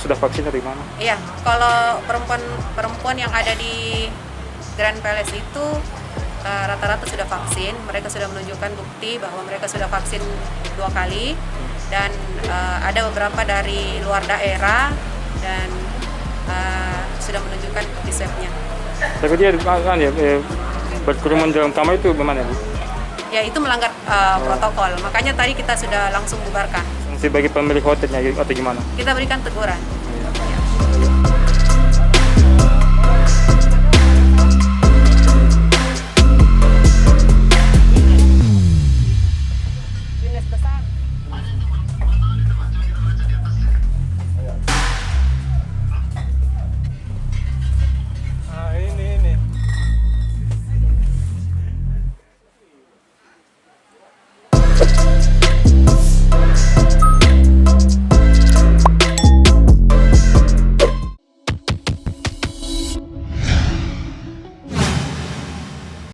sudah vaksin atau gimana? Iya, kalau perempuan yang ada di Grand Palace itu rata-rata sudah vaksin. Mereka sudah menunjukkan bukti bahwa mereka sudah vaksin 2 kali, dan ada beberapa dari luar daerah dan sudah menunjukkan bukti swabnya. Tapi dia berkerumun dalam kamar itu bagaimana, Bu? Ya, itu melanggar protokol. Makanya tadi kita sudah langsung bubarkan. Sanksi bagi pemilik hotelnya atau gimana? Kita berikan teguran. Dinas Besar.